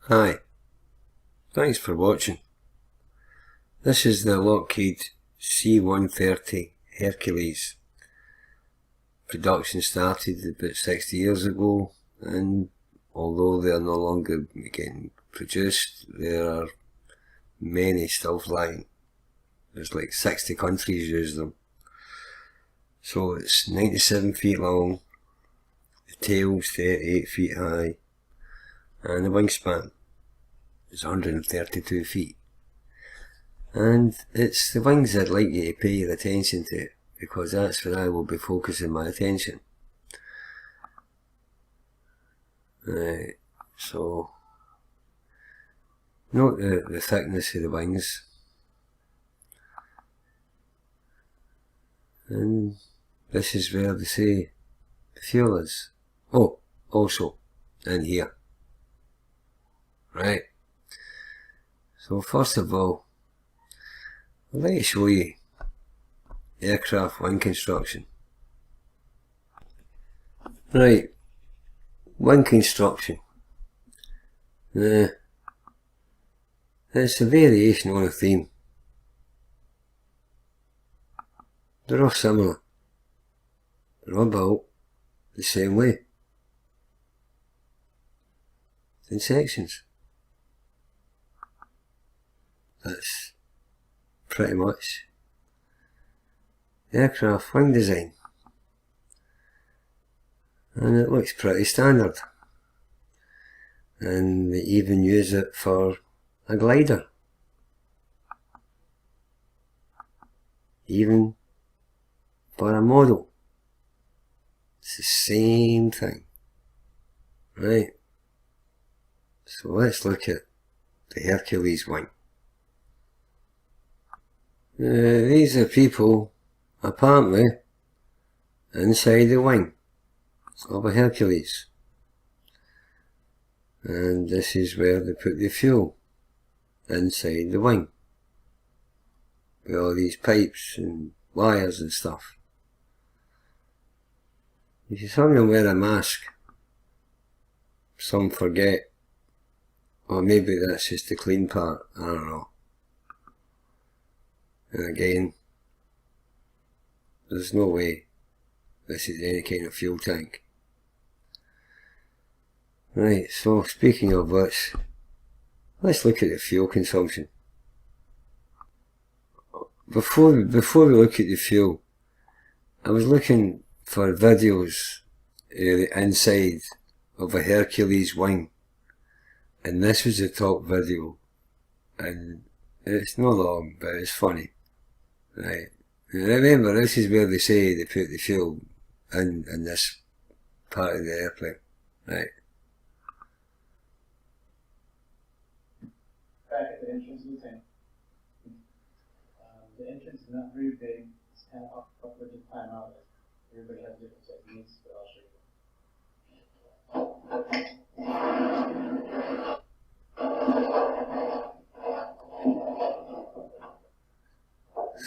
Hi, thanks for watching. This is the Lockheed C-130 Hercules. Production started about 60 years ago, and although they are no longer getting produced, there are many still flying. There's like 60 countries use them. So it's 97 feet long, the tail's 38 feet high, and the wingspan is 132 feet. And it's the wings I'd like you to pay your attention to, because that's where I will be focusing my attention. Right, so note the thickness of the wings, and this is where they say the fuel is. Oh, also in here. Right, so first of all, I'd like to show you aircraft wing construction. Right, wing construction. It's a variation on a theme. They're all similar. They're all built the same way, in sections. That's pretty much aircraft wing design, and it looks pretty standard, and they even use it for a glider, even for a model. It's the same thing. Right, so let's look at the Hercules wing. These are people apparently inside the wing of a Hercules, and this is where they put the fuel, inside the wing, with all these pipes and wires and stuff. You see, some of them wear a mask, some forget, or maybe that's just the clean part, I don't know. And again, there's no way this is any kind of fuel tank. Right, so speaking of which, let's look at the fuel consumption. Before we look at the fuel, I was looking for videos of the inside of a Hercules wing, and this was the top video, and it's not long, but it's funny. Right, and remember, this is where they say they put the fuel in this part of the airplane. Right. Back at the entrance of the tank. The entrance is not very big. It's kind of upward to climb out. Everybody has different techniques, but I'll show you.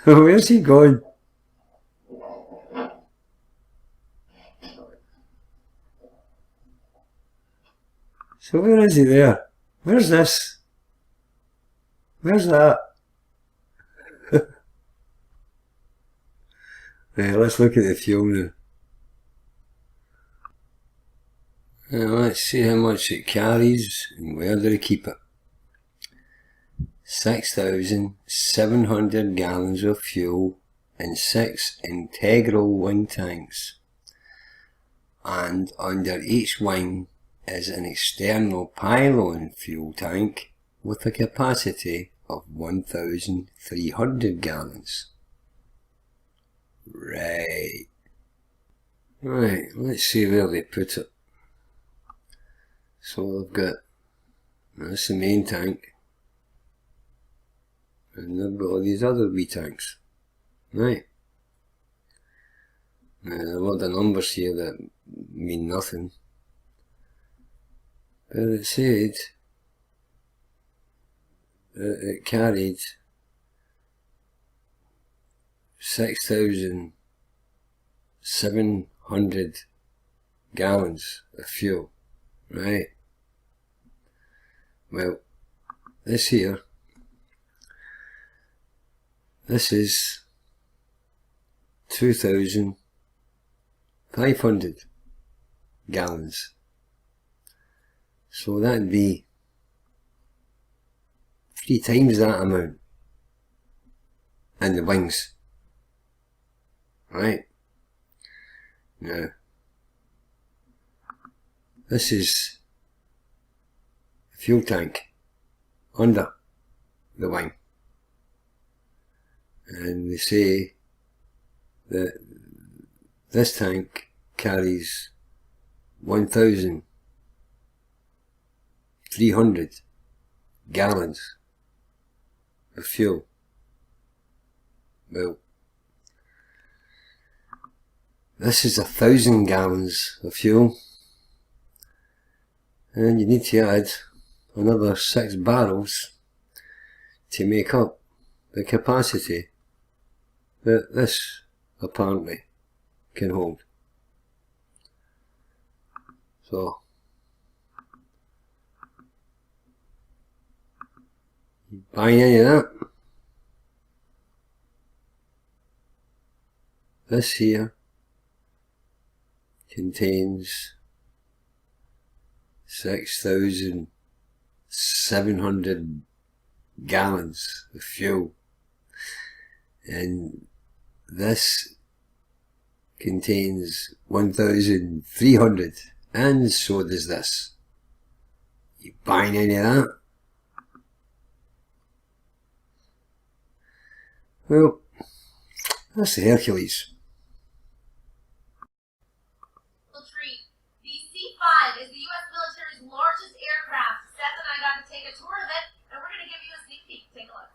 So where's he going? So where is he there? Where's this? Where's that? Right, let's look at the fuel now. Now let's see how much it carries and where do they keep it. 6,700 gallons of fuel in 6 integral wing tanks, and under each wing is an external pylon fuel tank with a capacity of 1,300 gallons. Right, let's see where they put it. So they've got, that's the main tank, and they've got all these other wee tanks. Right. Now there are a lot of numbers here that mean nothing, but it said that it carried 6,700 gallons of fuel. Right. Well, this here, this is 2,500 gallons. So that'd be 3 times that amount in the wings. Right? Now, this is the fuel tank under the wing. And they say that this tank carries 1,300 gallons of fuel. Well, this is 1,000 gallons of fuel, and you need to add another 6 barrels to make up the capacity that this apparently can hold. So, you buying any of that? This here contains 6,700 gallons of fuel, and this contains 1,300, and so does this. You buying any of that? Well, that's the Hercules. The C-5 is the U.S. military's largest aircraft. Seth and I got to take a tour of it, and we're going to give you a sneak peek. Take a look.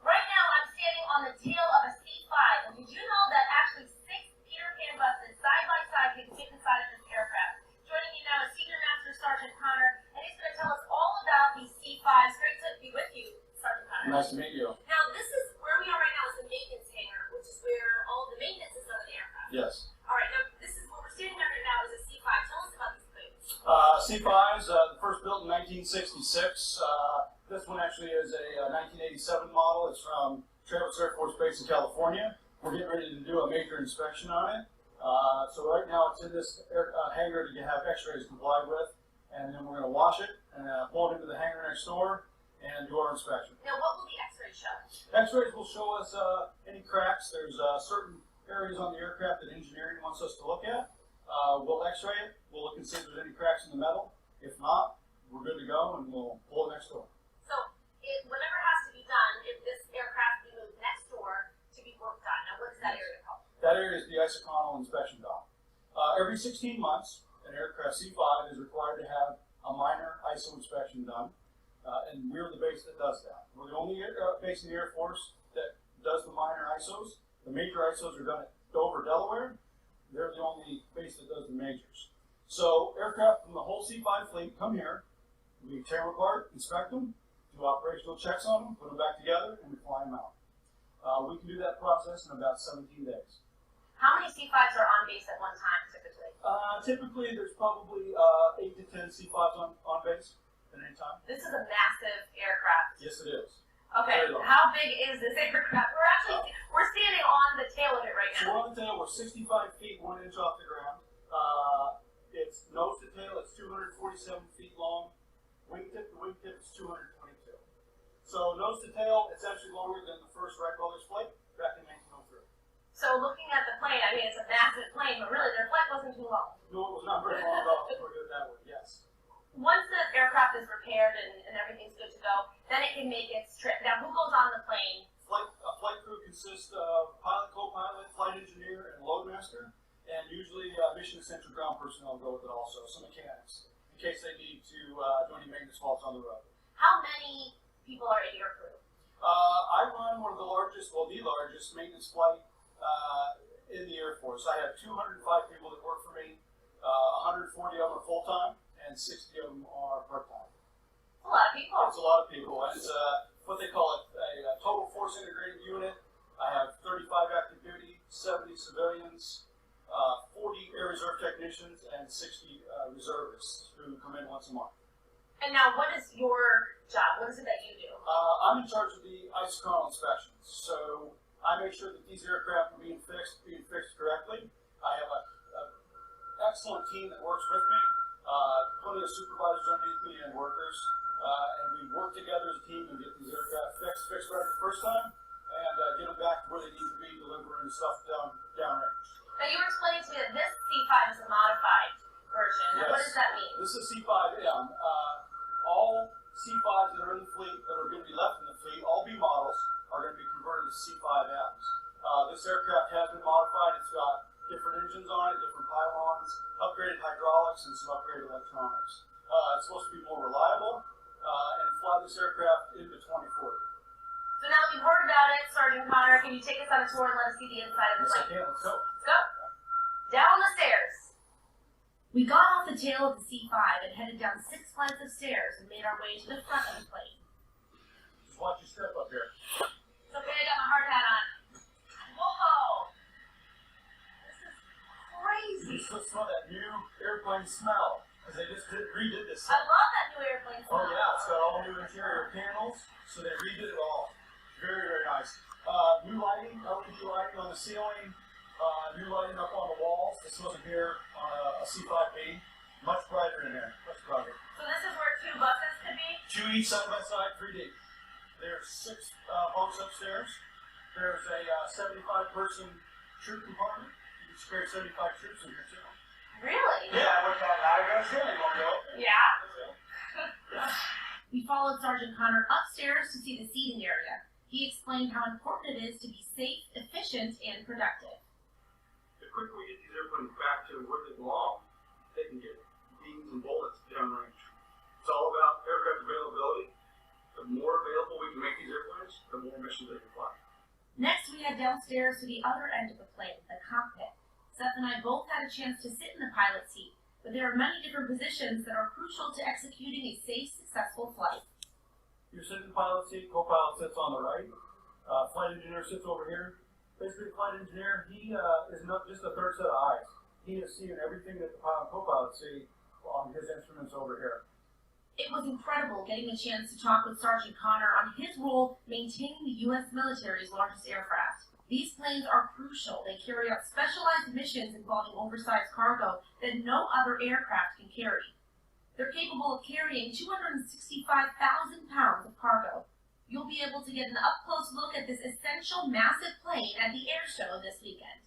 Right now, I'm standing on the tail of a C-5, and did you know that actually 6 Peter Pan buses side by side can fit inside of this aircraft? Joining me now is Senior Master Sergeant Connor, and he's going to tell us all about these C-5s. Great to be with you, Sergeant Connor. Nice to meet you. Now, this is where we are right now is the maintenance hangar, which is where all the maintenance is done of the aircraft. Yes. All right, now this is what we're standing at right now is a C-5. Tell us about these planes. C-5s, the first built in 1966. This one actually is a 1987 model. It's from Travis Air Force Base in California. We're getting ready to do a major inspection on it. So right now it's in this hangar to have x-rays complied with, and then we're going to wash it and pull it into the hangar next door and do our inspection. Now, what will the x-rays show? X-rays will show us any cracks. There's certain areas on the aircraft that engineering wants us to look at. We'll x-ray it. We'll look and see if there's any cracks in the metal. If not, we're good to go, and we'll pull it next door. So, whatever has to be done, if this aircraft be moved next door to be work done. Now, what is that area called? That area is the isoconal inspection dock. Every 16 months, an aircraft C-5 is required to have a minor ISO inspection done, and we're the base that does that. We're the only base in the Air Force that does the minor ISOs. The major ISOs are done at Dover, Delaware. They're the only base that does the majors. So aircraft from the whole C-5 fleet come here, we tear them apart, inspect them, do operational checks on them, put them back together, and we fly them out. We can do that process in about 17 days. How many C-5s are on base at one time, typically? Typically, there's probably 8 to 10 C-5s on base at any time. This is a massive aircraft. Yes, it is. Okay, Very long. how big is this aircraft? We're standing on the tail of it right So now. we're on the tail, we're 65 feet, 1 inch off the ground. It's nose to tail, it's 247 feet long. Wingtip to wingtip is 222. So nose to tail, it's actually longer than the first Wright Brothers flight back in 1903. So looking at the plane, I mean, it's a massive plane, but really their flight wasn't too long. No, it was not very long at all, if we're good that way, yes. Once the aircraft is repaired and everything's good to go, then it can make its trip. Now, who goes on the plane? A flight crew consists of pilot, co-pilot, flight engineer, and loadmaster, and usually mission essential ground personnel go with it also, some mechanics, in case they need to do any maintenance faults on the road. How many people are in your crew? I run one of the largest, well, the largest maintenance flight in the Air Force. I have 205 people that work for me. 140 of them are full-time, and 60 of them are part-time. That's a lot of people. It's a lot of people. It's what they call a total force integrated unit. I have 35 active duty, 70 civilians, 40 Air Reserve technicians, and 60 a month. And now, what is your job? What is it that you do? I'm in charge of the isochronal inspections. So I make sure that these aircraft are being fixed correctly. I have an excellent team that works with me, plenty of supervisors underneath me and workers, and we work together as a team and get these aircraft fixed right the first time, and get them back to where they need to be, delivering stuff downrange. Now, you were explaining to me that this C5 is a modified version. Now, what Yes. does that mean? This is C5M. All C5s that are in the fleet, that are going to be left in the fleet, all B models, are going to be converted to C5Ms. This aircraft has been modified. It's got different engines on it, different pylons, upgraded hydraulics, and some upgraded electronics. It's supposed to be more reliable and fly this aircraft into 2040. So now that we've heard about it, Sergeant Connor, can you take us on a tour and let us see the inside of the Yes, I plane? can. Let's go. Let's go. Down the stairs. We got off the tail of the C5 and headed down 6 flights of stairs and made our way to the front of the plane. Just watch your step up here. It's okay, I got my hard hat on. Whoa! This is crazy. You still smell that new airplane smell, because they just redid this. I love that new airplane Oh smell. yeah, it's got all new interior panels, so they redid it all. Very, very nice. New lighting, LED lighting on the ceiling, new lighting up on the walls. This wasn't here on a C5B. Much brighter in there, much brighter. So this is where 2 buses could be? 2 each side by side, 3 deep. There's 6 bunks upstairs. There's a 75-person troop compartment. You can carry 75 troops in here too. Really? Yeah, what's that? I got you. You want to go? Yeah. We followed Sergeant Connor upstairs to see the seating area. He explained how important it is to be safe, efficient, and productive. The quicker we get these airplanes back to where they belong, they can get beams and bullets downrange. It's all about aircraft availability. The more available we can make these airplanes, the more missions they can fly. Next, we head downstairs to the other end of the plane, the cockpit. Seth and I both had a chance to sit in the pilot seat, but there are many different positions that are crucial to executing a safe, successful flight. You're sitting in the pilot seat, co-pilot sits on the right, flight engineer sits over here. Basically, the flight engineer, he is not just a third set of eyes. He is seeing everything that the pilot and co-pilot see on his instruments over here. It was incredible getting a chance to talk with Sergeant Connor on his role maintaining the U.S. military's largest aircraft. These planes are crucial. They carry out specialized missions involving oversized cargo that no other aircraft can carry. They're capable of carrying 265,000 pounds of cargo. You'll be able to get an up-close look at this essential massive plane at the air show this weekend.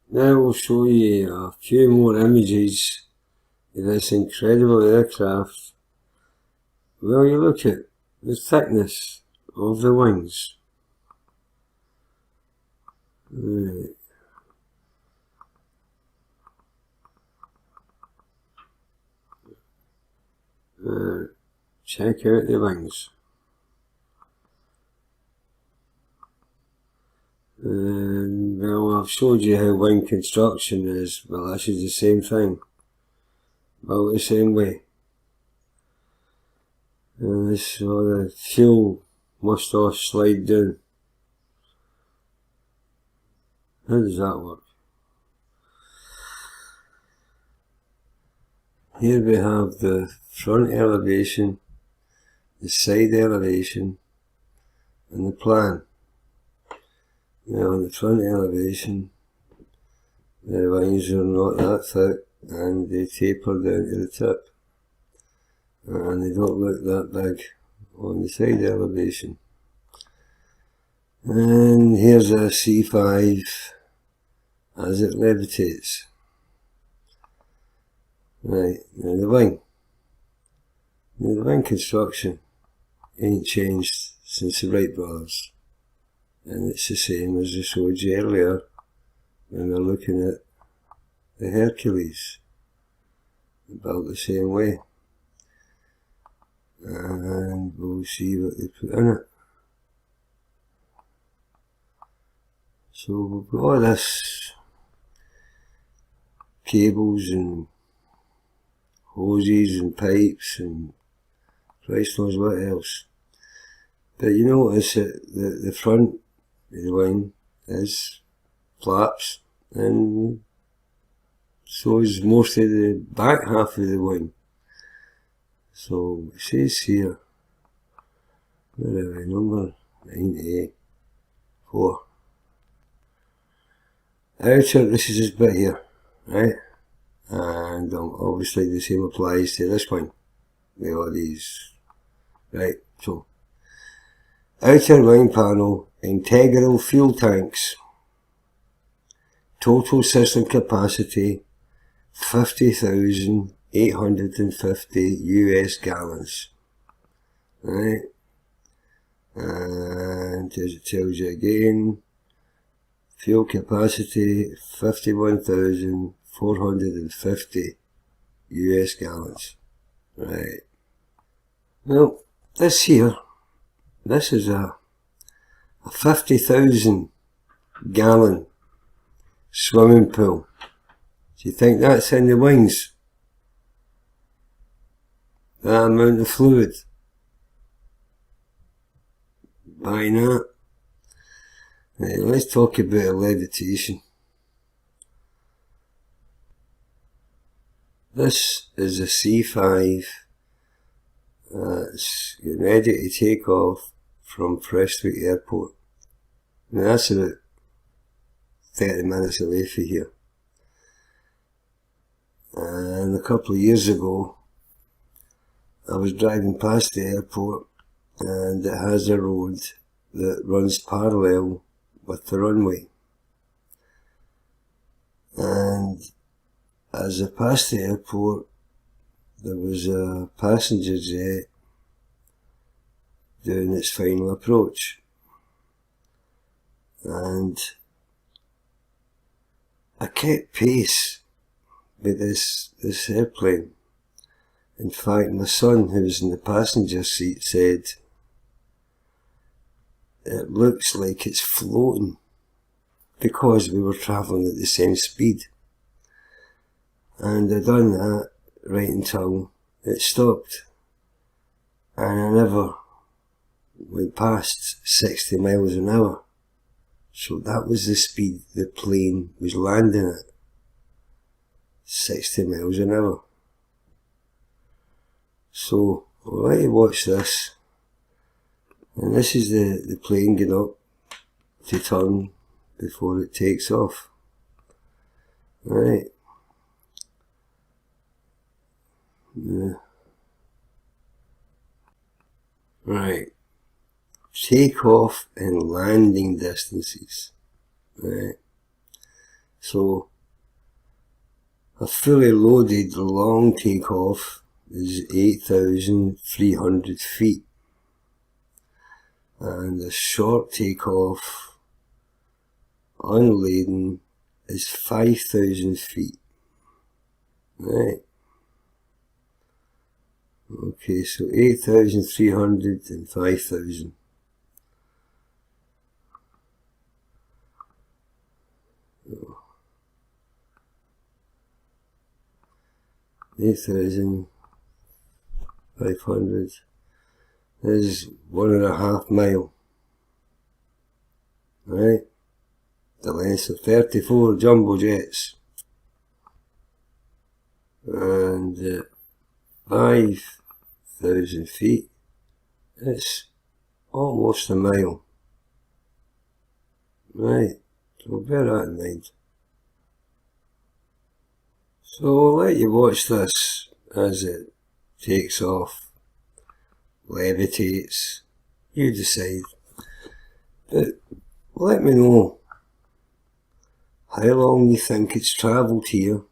Now we'll show you a few more images of this incredible aircraft. Well, you look at the thickness of the wings. Right. Check out the wings. And well, I've showed you how wing construction is. Well, this is the same thing. Well, the same way. And this so the fuel must all slide down. How does that work? Here we have the front elevation, the side elevation, and the plan. Now on the front elevation, the wings are not that thick and they taper down to the tip. And they don't look that big on the side elevation. And here's a C5 as it levitates. Right, now the wing. Now the wing construction ain't changed since the Wright brothers. And it's the same as I showed you earlier when we were looking at the Hercules. Built the same way. And we'll see what they put in it. So we've got all this cables and hoses and pipes and Christ knows what else. But you notice that the front of the wing is flaps and so is most of the back half of the wing. So it says here, where are we, number 94. Outer, this is this bit here, right? And obviously the same applies to this one, with all these, right? So, outer wing panel, integral fuel tanks, total system capacity 50,850 US gallons, right? And as it tells you again, fuel capacity 51,450 US gallons, right? Well, this here, this is a 50,000 gallon swimming pool. Do you think that's in the wings? That amount of fluid? Why not? Right, let's talk about levitation. This is a C5. It's getting ready to take off from Prestwick Airport. Now that's about 30 minutes away from here. And a couple of years ago, I was driving past the airport, and it has a road that runs parallel with the runway. And as I passed the airport, there was a passenger jet doing its final approach. And I kept pace with this airplane. In fact, my son, who was in the passenger seat, said, "It looks like it's floating," because we were travelling at the same speed. And I done that right until it stopped. And I never went past 60 miles an hour. So that was the speed the plane was landing at. 60 miles an hour. So I'll let you watch this. And this is the plane getting up to turn before it takes off. Right. Yeah. Right. Takeoff and landing distances. Right. So a fully loaded long takeoff is 8,300 feet. And a short takeoff unladen is 5,000 feet. Right. Okay, so 8,300 and 5,000. So 8,500 is 1.5 miles. Right? The length of 34 jumbo jets. And 5,000 feet, it's almost a mile. Right, so bear that in mind. So I'll let you watch this as it takes off, levitates, you decide. But let me know how long you think it's travelled here,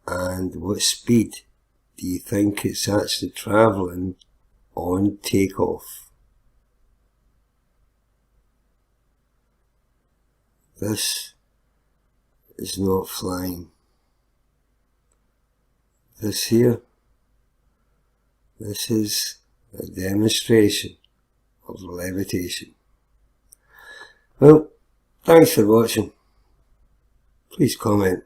and what speed do you think it's actually travelling on takeoff. This is not flying. This here, this is a demonstration of levitation. Well, thanks for watching. Please comment.